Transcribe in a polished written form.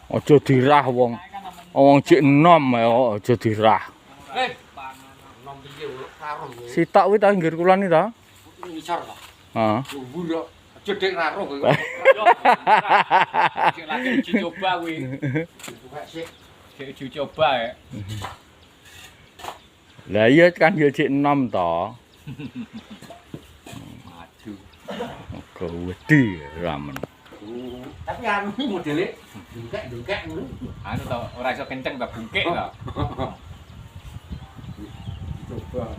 Aja dirah wong. Wong jek enom aja dirah. Nom piye karo. Sitok kuwi ta nggir kula ni ta? Ngisor ta. Heeh. Lumbur kok. Aja dek raro kowe. Cek lagi uji coba kuwi. Buka sik. Cek uji coba ya. Lah iya kan ya jek enom to. Maju. Gede ramen. Tapi anu iki modele dungkek ngono. Anu to ora iso kenceng ta bungkek ta. Coba.